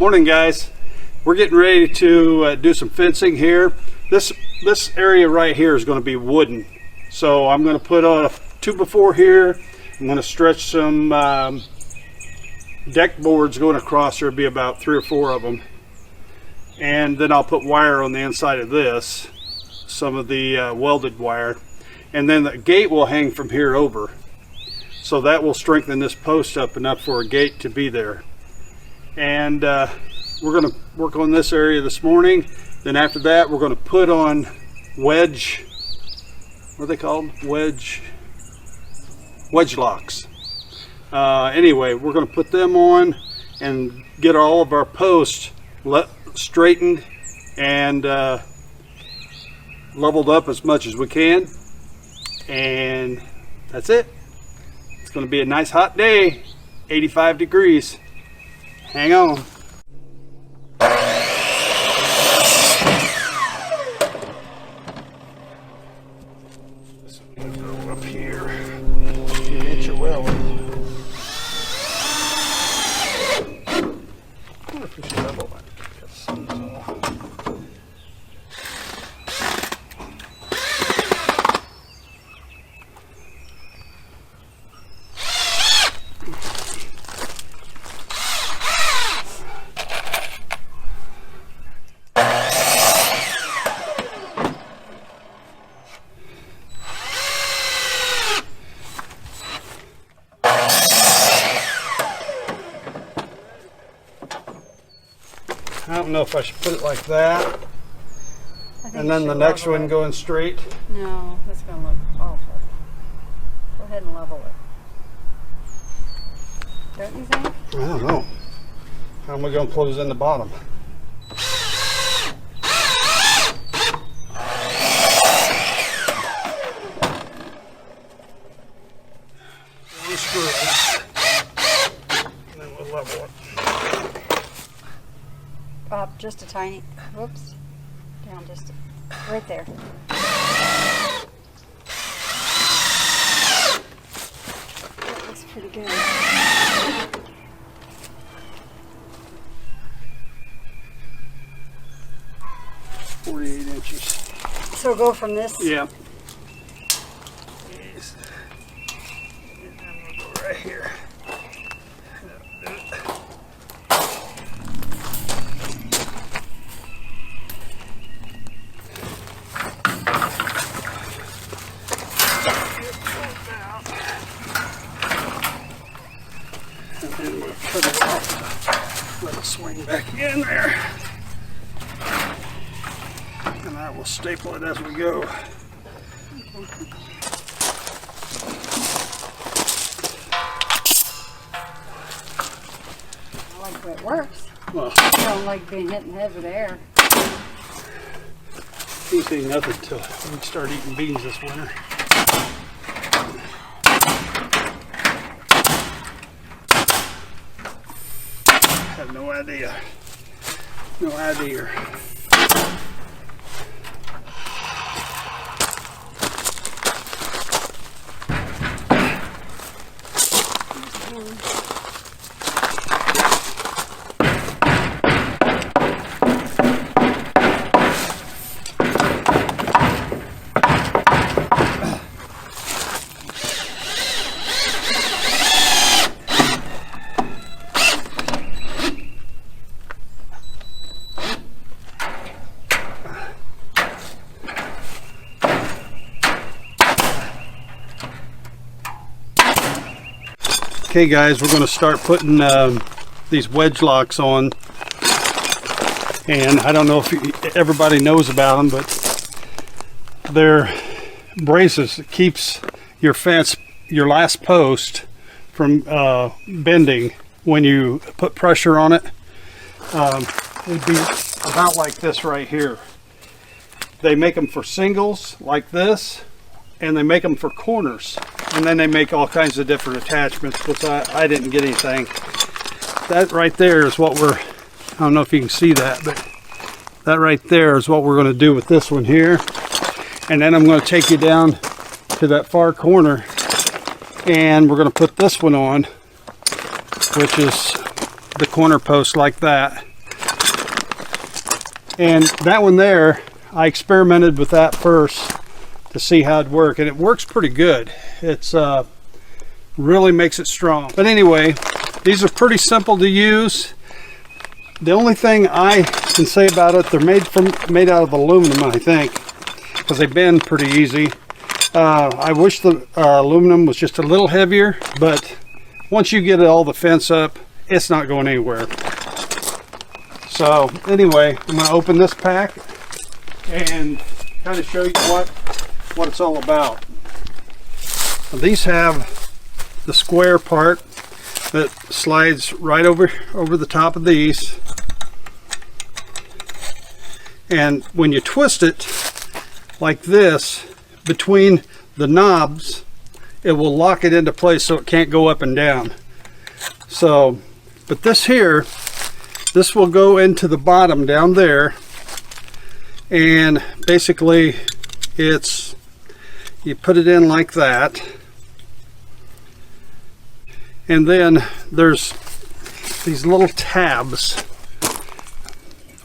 Morning, guys. We're getting ready to do some fencing here. This area right here is going to be wooden, so I'm going to put a 2x4 here. I'm going to stretch some deck boards going across. There'll be about 3 or 4 of them, and then I'll put wire on the inside of this, some of the welded wire, and then the gate will hang from here over, so that will strengthen this post up enough for a gate to be there. And we're going to work on this area this morning. Then after that, we're going to put on wedge, what are they called? Wedge-locs. Anyway, we're going to put them on and get all of our posts straightened and leveled up as much as we can. And that's it. It's going to be a nice hot day, 85 degrees. Hang on. So I'm going to go up here and hit your well. I wonder if we should level that. I don't know if I should put it like that, and then the next one going straight. No, that's going to look awful. Go ahead and level it. Don't you think? I don't know. How am I going to close in the bottom? One screw in it, and then we'll level it. Up just a tiny, whoops, down just right there. That looks pretty good. .48". So go from this. Yeah. Yes. And then we'll go right here. And then we'll cut it off. Let it swing back in there. And I will staple it as we go. I like the way it works. Well, I don't like being hit in the head with air. you see nothing till we start eating beans this winter. I have no idea. No idea. Okay guys, we're going to start putting these Wedge-locs on, and I don't know if everybody knows about them, but they're braces that keeps your fence, your last post, from bending when you put pressure on it. It'd be about like this right here. They make them for singles like this, and they make them for corners, and then they make all kinds of different attachments, which I didn't get anything. That right there is what we're, I don't know if you can see that, but that right there is what we're going to do with this one here. And then I'm going to take you down to that far corner, and we're going to put this one on, which is the corner post like that. And that one there, I experimented with that first to see how it'd work, and it works pretty good. It's really makes it strong. But anyway, these are pretty simple to use. The only thing I can say about it, they're made out of aluminum, I think, because they bend pretty easy. I wish the aluminum was just a little heavier, but once you get all the fence up, it's not going anywhere. So anyway, I'm going to open this pack and kind of show you what it's all about. These have the square part that slides right over the top of these, and when you twist it like this between the knobs, it will lock it into place so it can't go up and down. So, but this here, this will go into the bottom down there, and basically it's, you put it in like that, and then there's these little tabs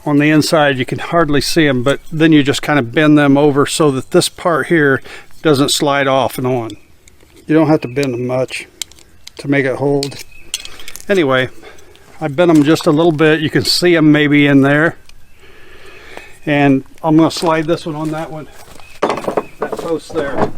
on the inside. You can hardly see them, but then you just kind of bend them over so that this part here doesn't slide off and on. You don't have to bend them much to make it hold. Anyway, I bent them just a little bit. You can see them maybe in there. And I'm going to slide this one on that post there.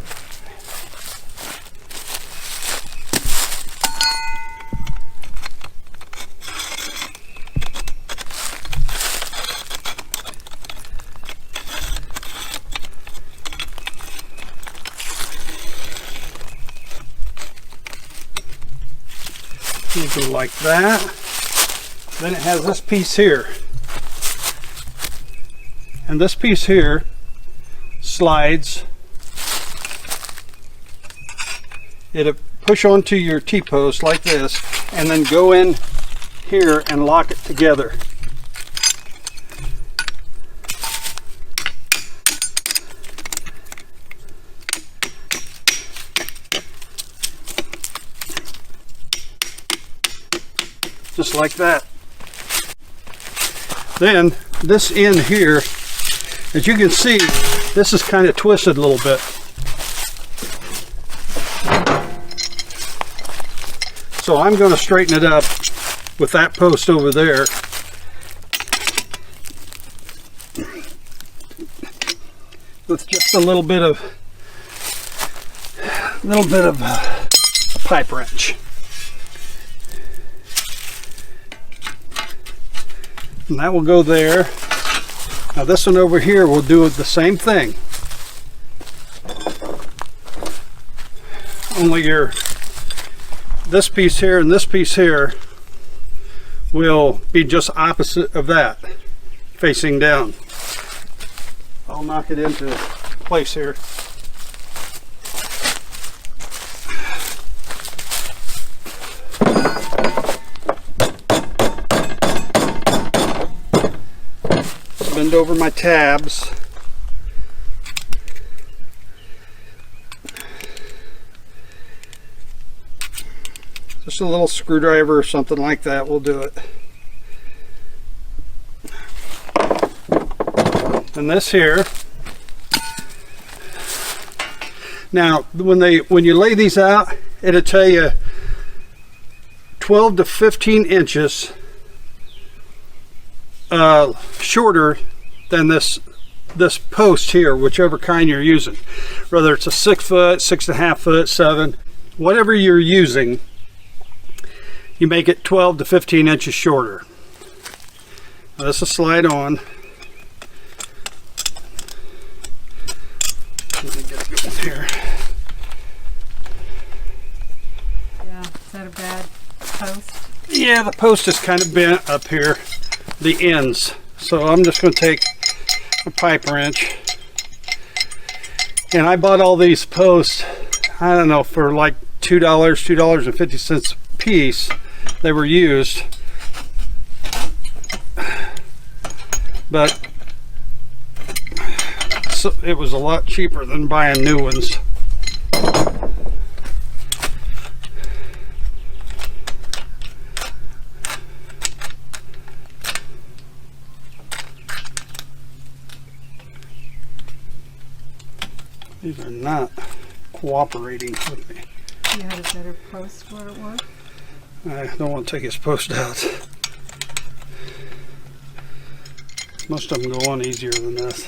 You go like that. Then it has this piece here, and this piece here slides. It'll push onto your T-post like this, and then go in here and lock it together. Just like that. Then this end here, as you can see, this is kind of twisted a little bit. So I'm going to straighten it up with that post over there. With just a little bit of a pipe wrench. And that will go there. Now this one over here will do the same thing. Only this piece here and this piece here will be just opposite of that, facing down. I'll knock it into place here. Bend over my tabs. Just a little screwdriver or something like that will do it. And this here. Now, when you lay these out, it'll tell you 12 to 15 inches shorter than this post here, whichever kind you're using, whether it's a 6 foot, 6.5 foot, 7, whatever you're using, you make it 12 to 15 inches shorter. Now this will slide on. Let me get it going here. Yeah, is that a bad post? Yeah, the post is kind of bent up here, the ends. So I'm just going to take a pipe wrench, and I bought all these posts, I don't know, for like $2.50 a piece. They were used, but so it was a lot cheaper than buying new ones. They're not cooperating with me. You had a better post where it was? I don't want to take his post out. Most of them go on easier than this.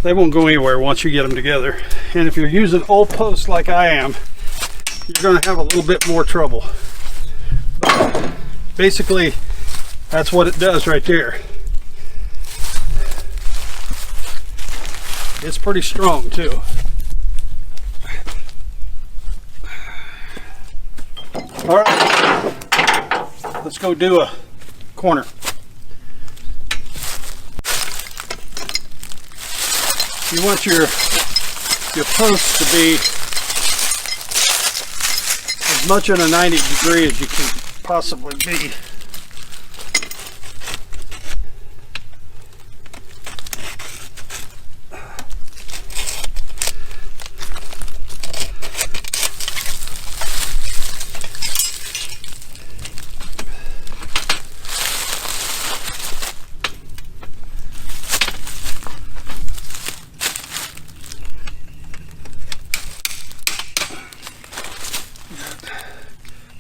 They won't go anywhere once you get them together. And if you're using old posts like I am, you're going to have a little bit more trouble. But basically, that's what it does right there. It's pretty strong too. All right, let's go do a corner. You want your post to be as much in a 90 degree as you can possibly be.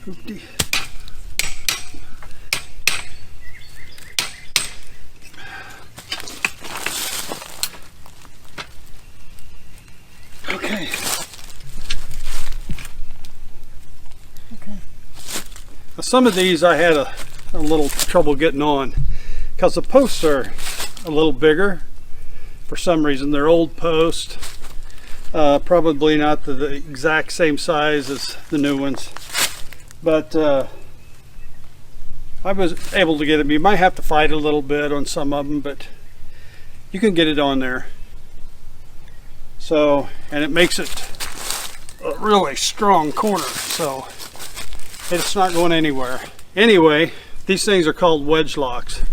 Hoopty. Okay. Now some of these I had a little trouble getting on because the posts are a little bigger for some reason. They're old posts, probably not the exact same size as the new ones. But I was able to get it. You might have to fight a little bit on some of them, but you can get it on there. So, and it makes it a really strong corner, so it's not going anywhere. Anyway, these things are called Wedge-locs,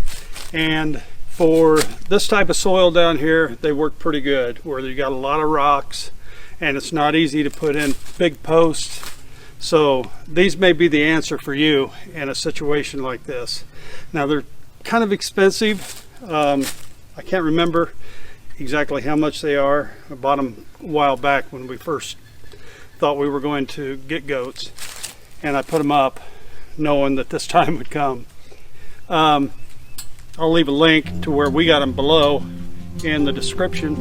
and for this type of soil down here, they work pretty good, where you got a lot of rocks and it's not easy to put in big posts. So these may be the answer for you in a situation like this. Now they're kind of expensive. I can't remember exactly how much they are. I bought them a while back when we first thought we were going to get goats, and I put them up knowing that this time would come. I'll leave a link to where we got them below in the description.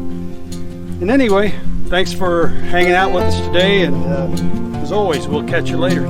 And anyway, thanks for hanging out with us today, and as always, we'll catch you later.